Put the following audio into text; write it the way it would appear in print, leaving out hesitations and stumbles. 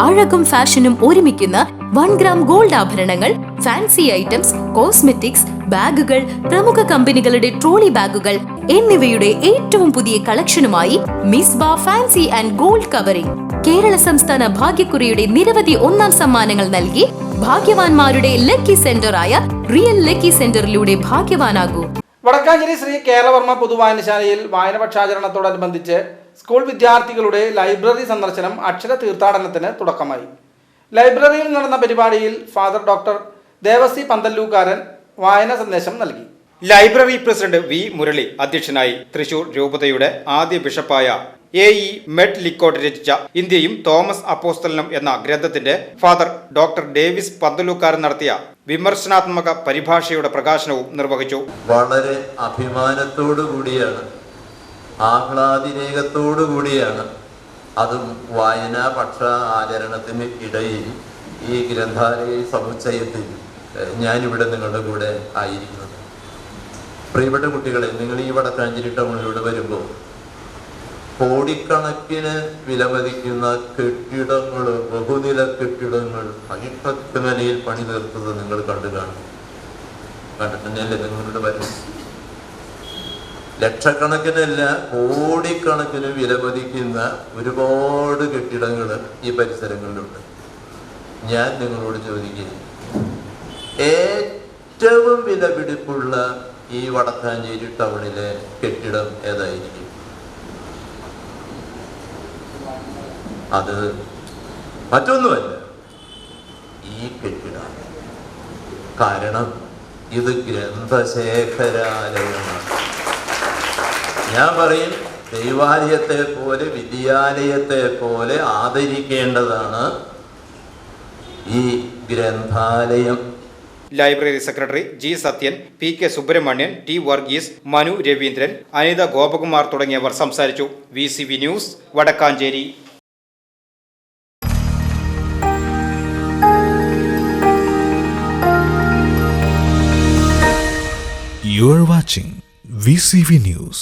അഴകും ഫാഷനും ഒരുമിക്കുന്ന 1 gram gold ആഭരണങ്ങൾ, ഫാൻസി ഐറ്റംസ്, കോസ്മെറ്റിക്സ്, ബാഗുകൾ, പ്രമുഖ കമ്പനികളുടെ ട്രോളി ബാഗുകൾ എന്നിവയുടെ ഏറ്റവും പുതിയ കളക്ഷനുമായി Misba fancy and gold covering. Kerala സംസ്ഥാന ഭാഗ്യക്കുറിയുടെ നിരവധി ഒന്നാം സമ്മാനങ്ങൾ നൽകി ഭാഗ്യവാന്മാരുടെ ലക്കി സെന്ററായ റിയൽ ലക്കി സെന്ററിലൂടെ ഭാഗ്യവാനാകൂ. വടക്കാഞ്ചേരി ശ്രീ കേരളവർമ്മ പൊതുവായനശാലയിൽ വായനപക്ഷാചരണത്തോടനുബന്ധിച്ച് സ്കൂൾ വിദ്യാർത്ഥികളുടെ ലൈബ്രറി സന്ദർശനം അക്ഷര തീർത്ഥാടനത്തിന് തുടക്കമായി. ലൈബ്രറിയിൽ നടന്ന പരിപാടിയിൽ ഫാദർ ഡോക്ടർ ദേവസി പന്തല്ലൂക്കാരൻ വായന സന്ദേശം നൽകി. ലൈബ്രറി പ്രസിഡന്റ് വി മുരളി അധ്യക്ഷനായി. തൃശൂർ രൂപതയുടെ ആദ്യ ബിഷപ്പായ എ.ഇ. മെഡ് ലിക്കോട്ട് രചിച്ച ഇന്ത്യയും തോമസ് അപ്പോസ്തലനും എന്ന ഗ്രന്ഥത്തിന്റെ ഫാദർ ഡോക്ടർ ഡേവിസ് പന്തലൂക്കാരൻ നടത്തിയ വിമർശനാത്മക പരിഭാഷയുടെ പ്രകാശനവും നിർവഹിച്ചു. വളരെ അഭിമാനത്തോടു കൂടിയാണ്, ആഹ്ലാദിനേകത്തോടു കൂടിയാണ്, അതും വായനാപക്ഷ ആചരണത്തിന് ഇടയിൽ ഈ ഗ്രന്ഥാലയ സമുച്ചയത്തിൽ ഞാനിവിടെ നിങ്ങളുടെ കൂടെ ആയിരിക്കുന്നത്. പ്രിയപ്പെട്ട കുട്ടികളെ, നിങ്ങൾ ഈ വടക്കാഞ്ചേരി ടൗണിലൂടെ വരുമ്പോൾ കോടിക്കണക്കിന് വിലമതിക്കുന്ന കെട്ടിടങ്ങൾ, ബഹുനില കെട്ടിടങ്ങൾ അഴിക്കത്ത് നിലയിൽ പണി തീർത്തത് നിങ്ങൾ കണ്ടിട്ടുണ്ടല്ലേ? നിങ്ങളുടെ വരും ലക്ഷക്കണക്കിനല്ല കോടിക്കണക്കിന് വിലമതിക്കുന്ന ഒരുപാട് കെട്ടിടങ്ങൾ ഈ പരിസരങ്ങളിലുണ്ട്. ഞാൻ നിങ്ങളോട് ചോദിക്കുക, ഏറ്റവും വിലപിടിപ്പുള്ള ഈ വടക്കാഞ്ചേരി ടൗണിലെ കെട്ടിടം ഏതായിരിക്കും? അത് മറ്റൊന്നുമല്ല, ഈ കെട്ടിടം. കാരണം ഇത് ഗ്രന്ഥശേഖരാലയമാണ്. ഞാൻ പറയും, ദൈവാലയത്തെ പോലെ വിദ്യാലയത്തെ പോലെ ആദരിക്കേണ്ടതാണ് ഈ ഗ്രന്ഥാലയം. Library secretary G Sathyan, P K Subramanian, T Varghese, Manu Raveendran, Anitha Gopakumar തുടങ്ങിയവർ സംസാരിച്ചു. VCV news, Vadakkanchery. You are watching VCV News.